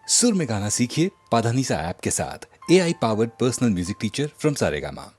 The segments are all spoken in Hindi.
सुर में गाना सीखिए पाधानीसा ऐप के साथ। AI powered personal music teacher from Saregama.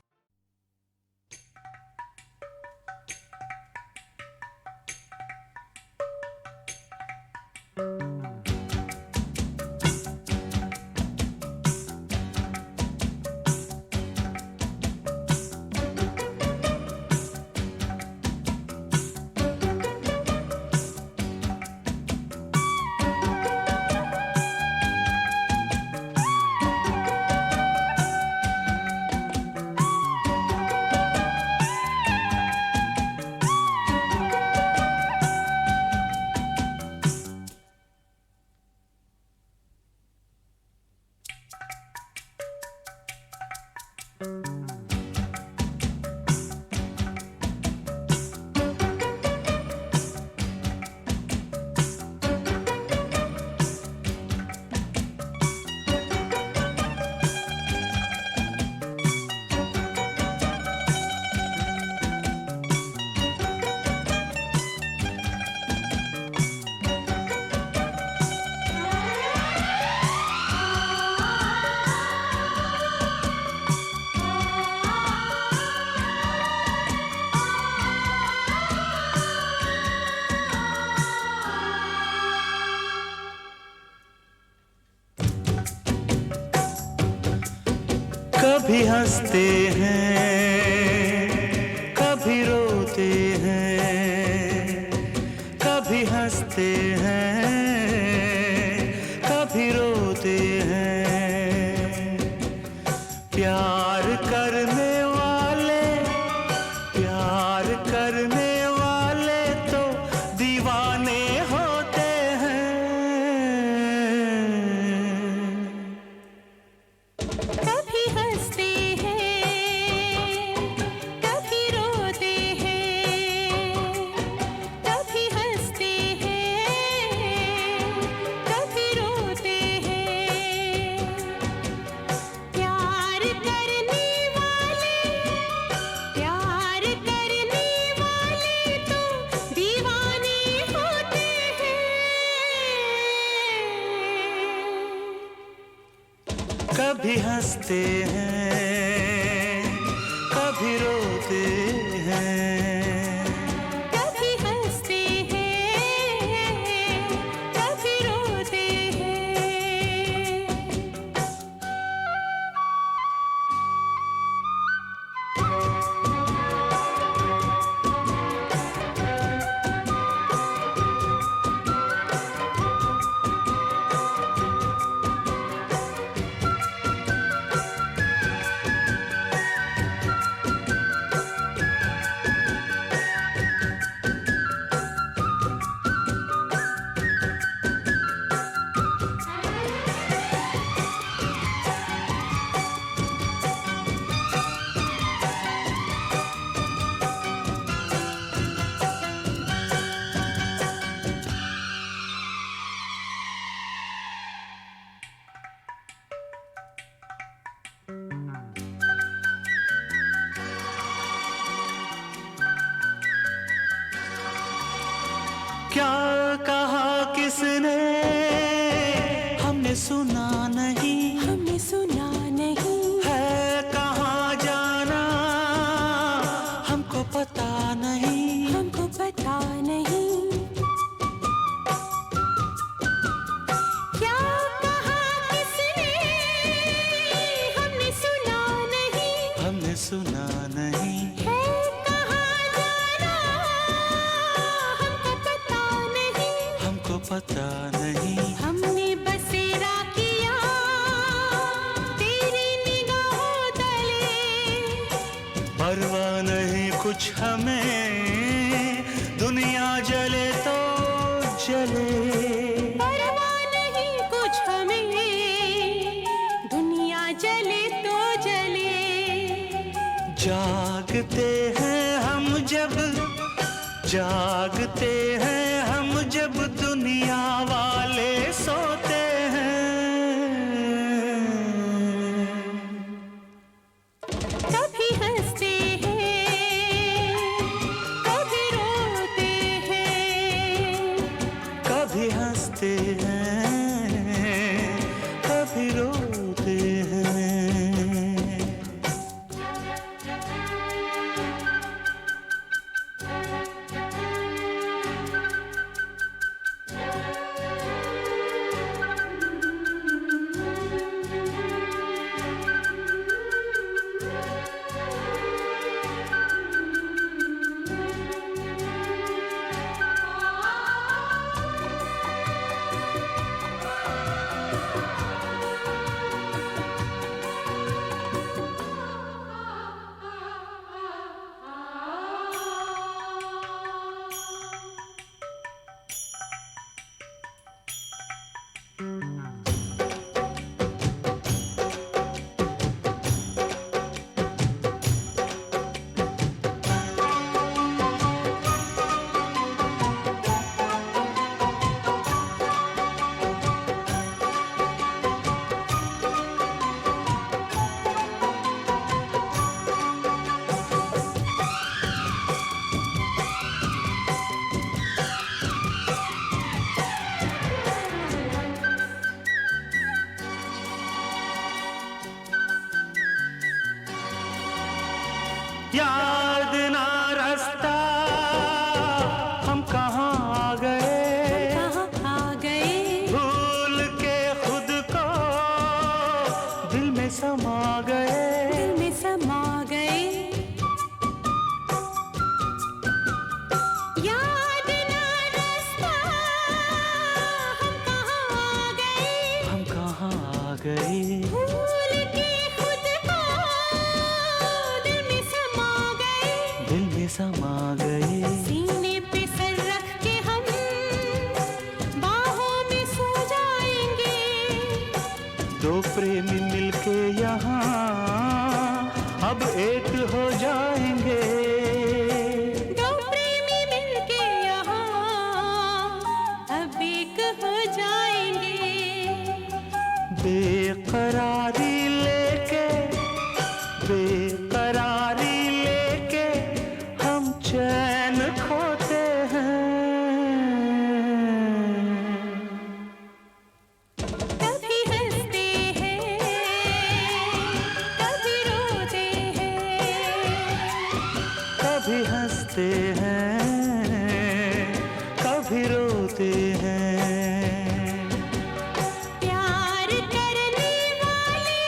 कभी हंसते हैं, कभी रोते हैं, कभी हंसते हैं, कभी रोते हैं। प्यार करने वाले तो दीवाने होते हैं। कभी हंसते हैं, कभी रोते हैं, कभी हंसते हैं, कभी रोते हैं। प्यार करने वाले तो दीवाने होते हैं। कभी हंसते हैं, कभी रोते हैं। कभी हंसते हैं, कभी रोते हैं। क्या कहा किसने हमने सुना नहीं, हमने सुना नहीं, है कहाँ जाना हमको पता नहीं। हमको पता नहीं। क्या कहा किसने हमने सुना नहीं, हमने सुना नहीं। है कहाँ जाना हमको पता नहीं। हमको पता नहीं। हमने बसेरा किया तेरी निगाहों तले। परवाह नहीं कुछ हमें, दुनिया जले तो जले। परवाह नहीं कुछ हमें, दुनिया जले तो जले। जागते हैं हम जब, जागते हैं हम जब दुनिया वाले सोते हैं। कभी हंसते हैं, कभी रोते हैं। कभी हंसते हैं, याद ना रास्ता, हम कहाँ आ गए, कहाँ आ गए, भूल के खुद को दिल में समा गए, दिल में समा गए। याद ना रास्ता, हम कहाँ आ गए, हम कहाँ आ गए, भूल के खुद को दिल में समा गए, दिल में समा गए। सीने पे सर रख के हम बाहों में सो जाएंगे, दो प्रेमी मिलके यहाँ अब एक हो जाएंगे, दो प्रेमी मिलके यहाँ अब एक हो जाएंगे। बेकरारी लेके, बेकरारी लेके हम चैन खोते हैं, कभी हंसते हैं, कभी रोते हैं, कभी हंसते हैं, कभी रोते हैं। प्यार करने वाले,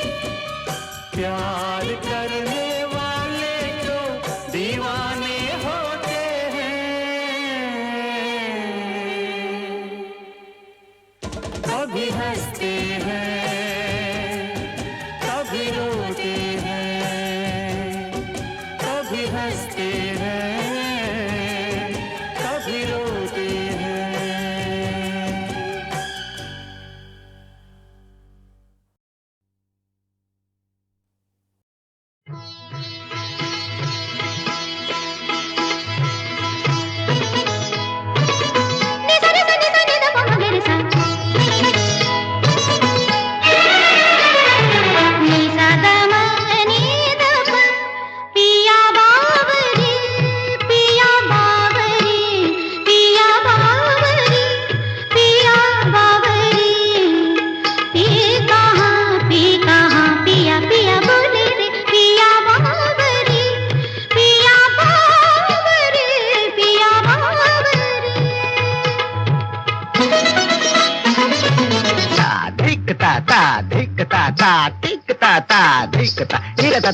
प्यार करने वाले जो दीवाने होते हैं, कभी हंसते हैं, कभी रोते हैं, कभी हंसते हैं, कभी रोते हैं।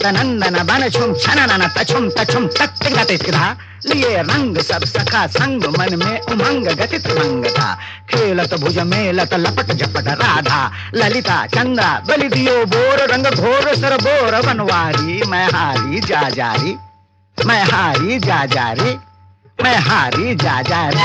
नंदन बन छुम छनन तछुम तछुम तत्तिगतिगधा लिए रंग सब सखा संग मन में उमंग गति तरंग था खेलत भुज मेलत लपट झपट राधा ललिता चंद्रा बलि दियो बोर रंग घोर सर बोर बनवारी मैं हारी जा जारी, मैं हारी जा जारी, मैं हारी जा जारी।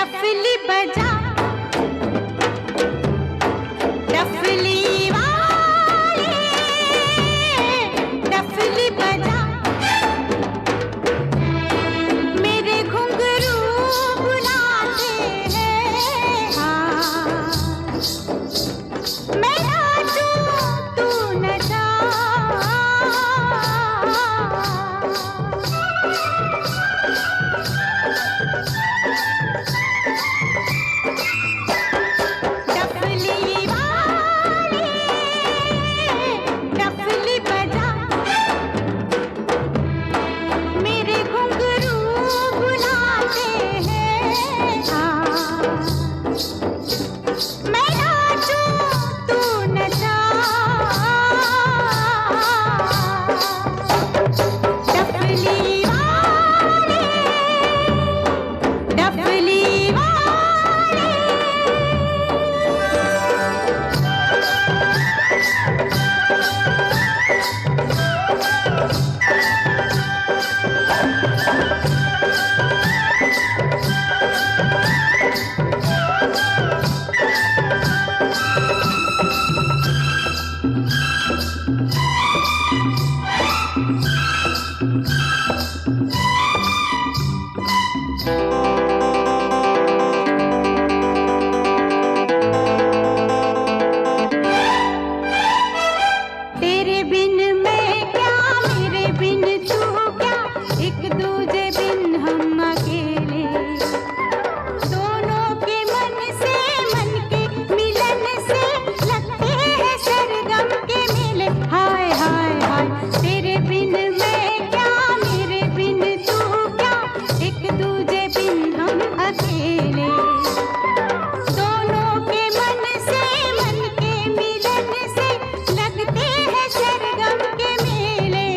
डफली बजा, डफली वाले डफली बजा, मेरे घुंघरू बुलाते हैं। हाँ, मैं नाचूं तू नचा, डफली वाले डफली बजा, मेरे घुंघरू बुलाते हैं। हाँ, मैं नाचूं तू नचा, डफली वाले डफली वाले। तेरे बिन मैं क्या, मेरे बिन तू क्या, एक दूजे बिन हम अकेले, दोनों के मन से मन के मिलन से लगते हैं सरगम के मेले। हाय हाय हाय, तेरे बिन मैं क्या, मेरे बिन तू क्या, एक दूजे बिन हम अकेले, दोनों के मन से मन के मिलन से लगते हैं सरगम के मेले।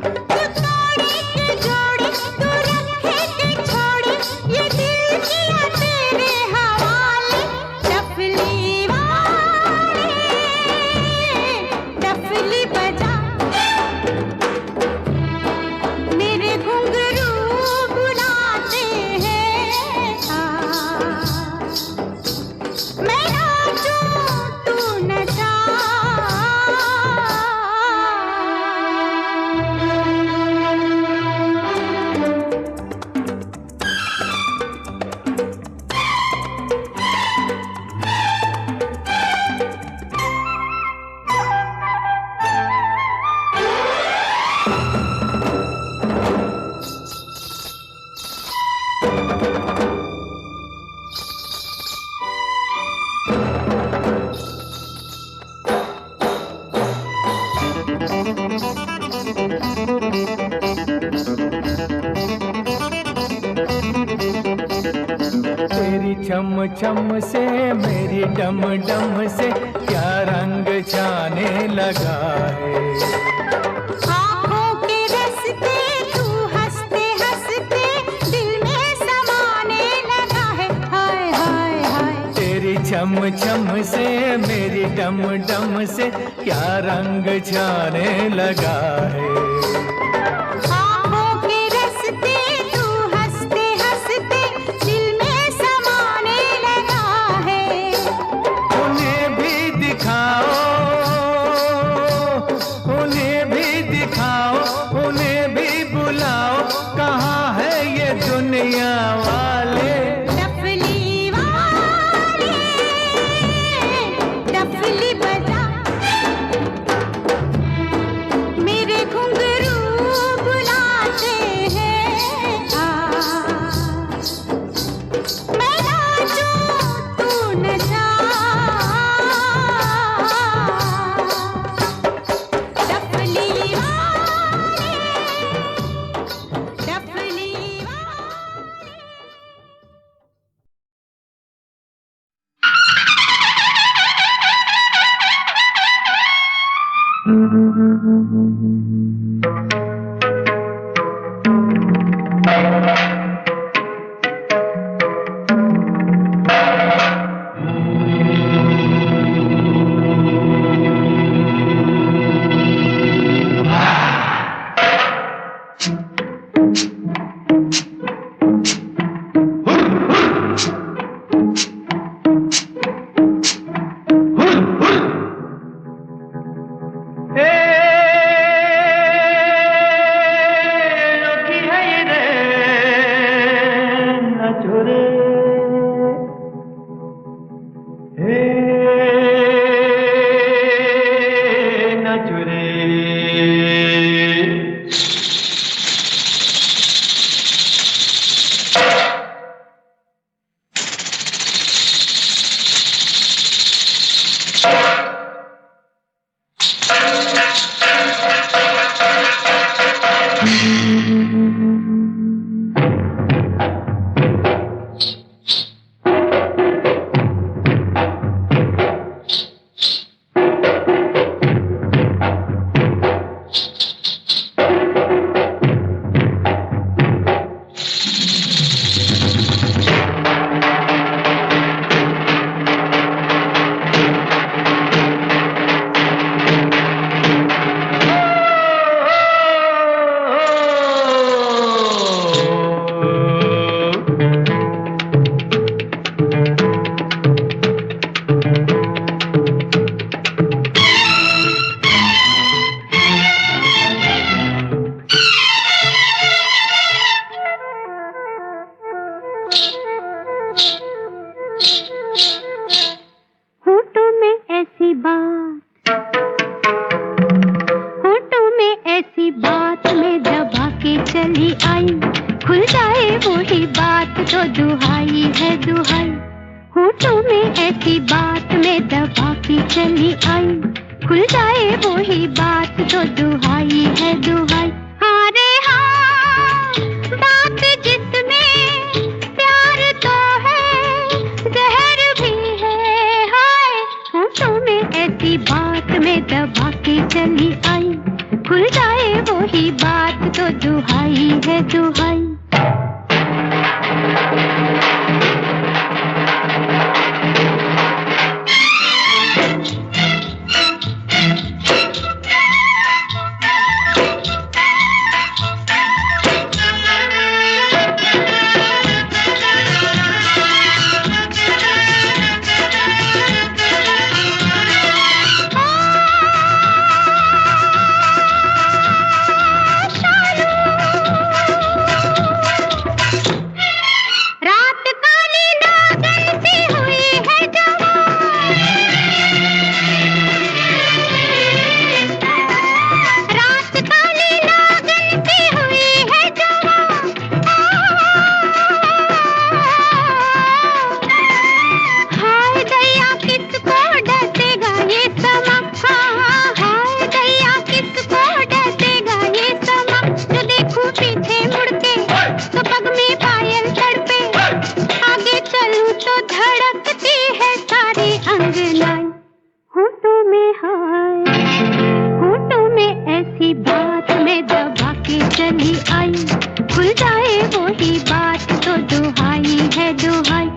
तू तोड़े के जोड़े, तू रखे के छोड़े, ये दिल किया तेरे हवाले। डफली वाले डफली बजा, मेरे घुंघरू बुलाते हैं। हाँ, मैं नाचूं तू नचा, तेरी छम छम से मेरी डम डम से क्या रंग छाने लगा है। आँखों के रस्ते तू हंसते हंसते दिल में समाने लगा है। हाय हाय हाय, तेरी छम छम से मेरी डम डम से क्या रंग छाने लगा है। आँखों के रस्ते तू हंसते हंसते दिल में समाने लगा है। उन्हें भी दिखाओ, उन्हें भी दिखाओ, उन्हें भी बुलाओ, कहाँ है ये दुनिया वाले। डफली वाले डफली बजा, मेरे घुंघरू आई, खुल जाए वही बात तो दुहाई है दुहाई, होठों में ऐसी बात में दबा के चली आई, खुल जाए वही बात तो दुहाई है दुहाई। हाँ रे हाँ, बात जिसमें प्यार तो है, जहर भी है, हाय होठों में ऐसी बात में दबा के चली आई, खुल जाए वही बात तो दुहाई है दुहाई। ऐसी बात में दबा के चली आई, खुल जाए वही बात तो दुहाई है दुहाई।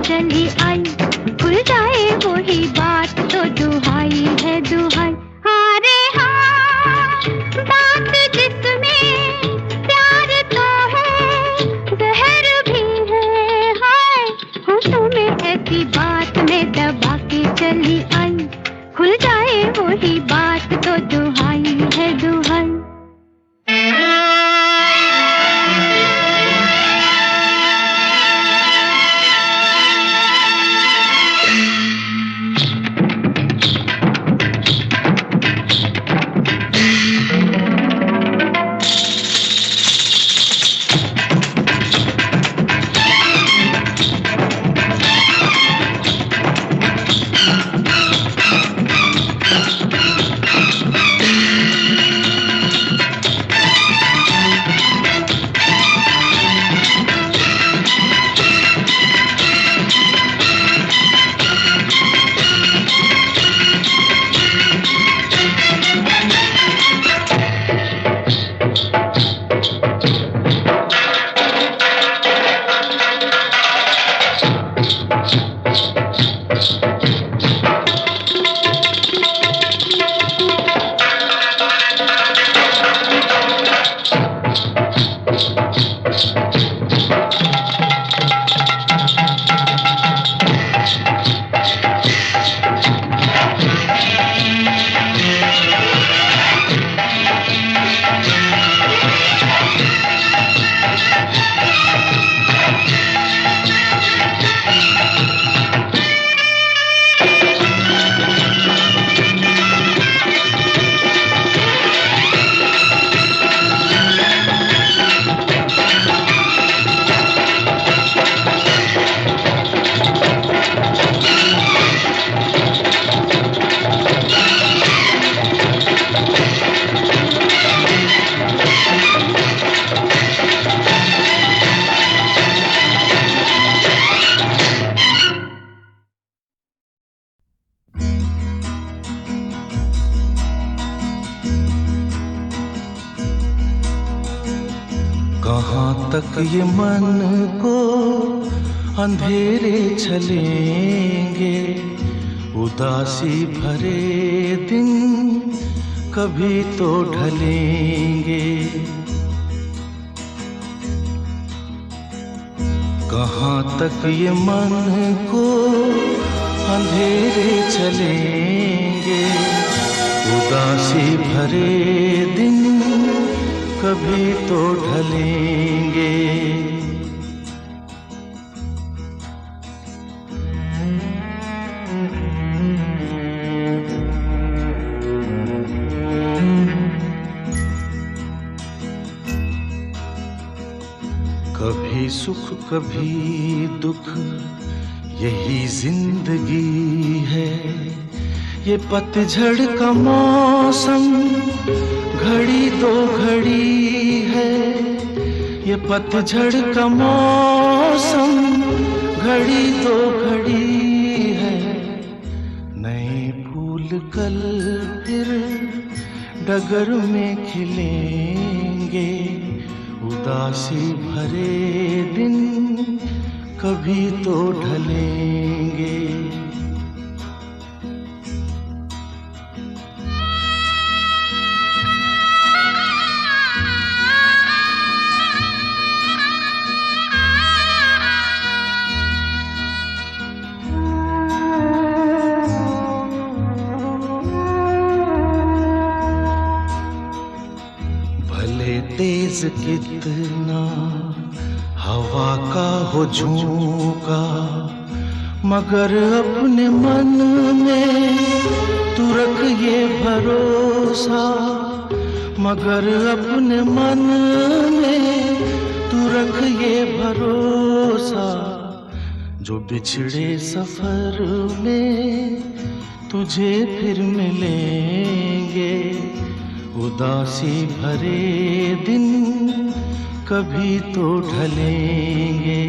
चली आई, खुल जाए वही बात तो दुहाई है दुहाई। हाँ रे हाँ, बात जिसमें प्यार तो है, जहर भी है, हाय होठों में ऐसी बात में दबा के चली आई, खुल जाए वही बात तो दुहाई है दुहाई। तक ये मन को अंधेरे चलेंगे, उदासी भरे दिन कभी तो ढलेंगे। कहाँ तक ये मन को अंधेरे चलेंगे, उदासी भरे दिन कभी तो ढलेंगे। कभी सुख कभी दुख यही जिंदगी है, ये पतझड़ का मौसम घड़ी दो घड़ी है, ये पतझड़ का मौसम घड़ी दो घड़ी है। नए फूल कल फिर डगर में खिलेंगे, उदासी भरे दिन कभी तो ढलेंगे। भले तेज कितना हवा का हो झोंका, मगर अपने मन में तू रख ये भरोसा, मगर अपने मन में तू रख ये भरोसा। जो बिछड़े सफर में तुझे फिर मिलेंगे, उदासी भरे दिन कभी तो ढलेंगे।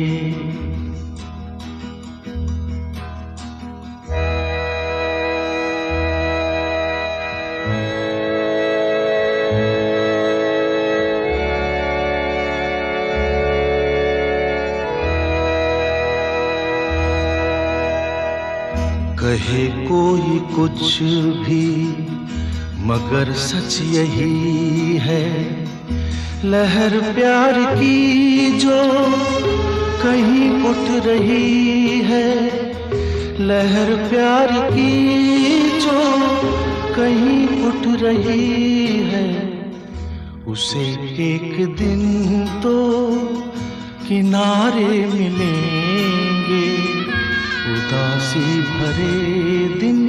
कहे कोई कुछ भी मगर सच यही है, लहर प्यार की जो कहीं उठ रही है, लहर प्यार की जो कहीं उठ रही है। उसे एक दिन तो किनारे मिलेंगे, उदासी भरे दिन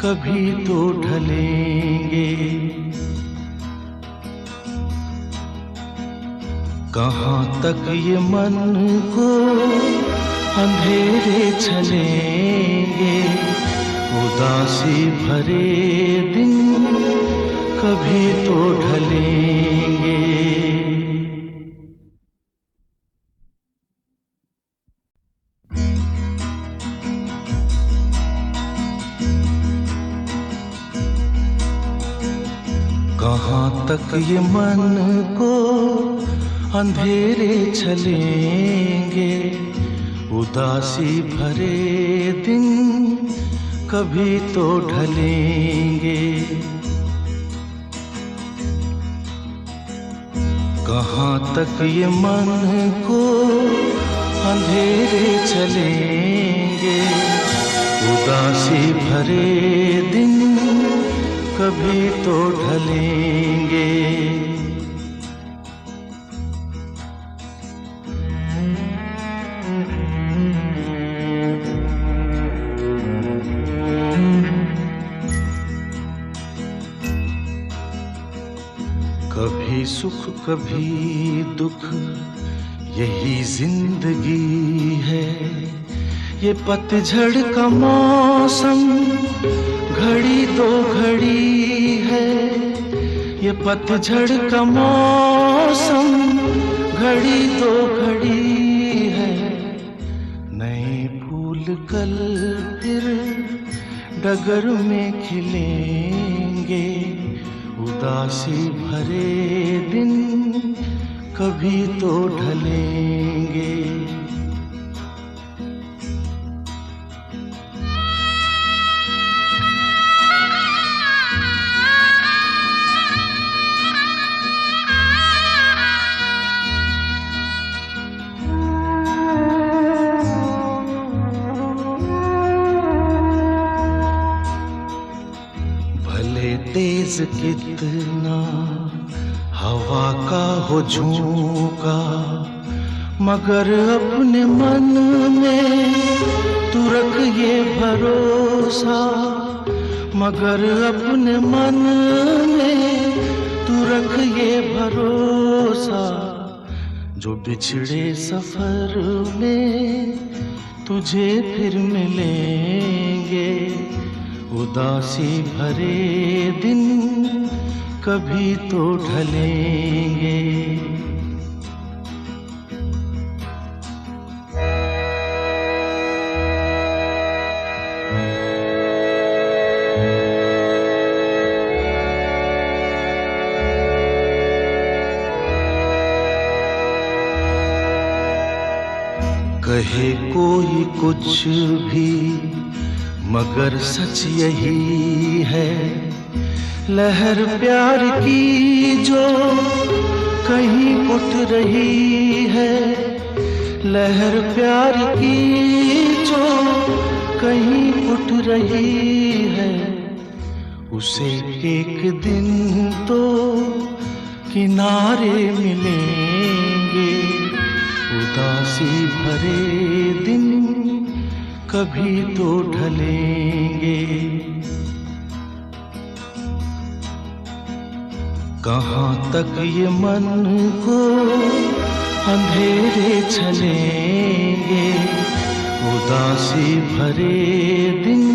कभी तो ढलेंगे। कहाँ तक ये मन को अंधेरे चलेंगे, उदासी भरे दिन कभी तो ढलेंगे। कहाँ तक ये मन को अंधेरे चलेंगे, उदासी भरे दिन कभी तो ढलेंगे। कहाँ तक ये मन को अंधेरे चलेंगे, उदासी भरे दिन कभी तो ढलेंगे। कभी सुख कभी दुख यही जिंदगी है, ये पतझड़ का मौसम घड़ी दो घड़ी है, ये पतझड़ का मौसम घड़ी दो घड़ी है। नए फूल कल फिर डगर में खिलेंगे, उदासी भरे दिन कभी तो ढलेंगे। भले तेज कितना हवा का हो झोंका, मगर अपने मन में तू रख ये भरोसा, मगर अपने मन में तू रख ये भरोसा, जो बिछड़े सफर में तुझे फिर मिलेंगे। उदासी भरे दिन कभी तो ढलेंगे। कहे कोई कुछ भी मगर सच यही है, लहर प्यार की जो कहीं उठ रही है, लहर प्यार की जो कहीं उठ रही है, उसे एक दिन तो किनारे मिलेंगे। उदासी भरे दिन कभी तो ढलेंगे। कहाँ तक ये मन को अंधेरे चलेंगे। उदासी भरे दिन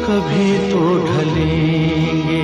कभी तो ढलेंगे।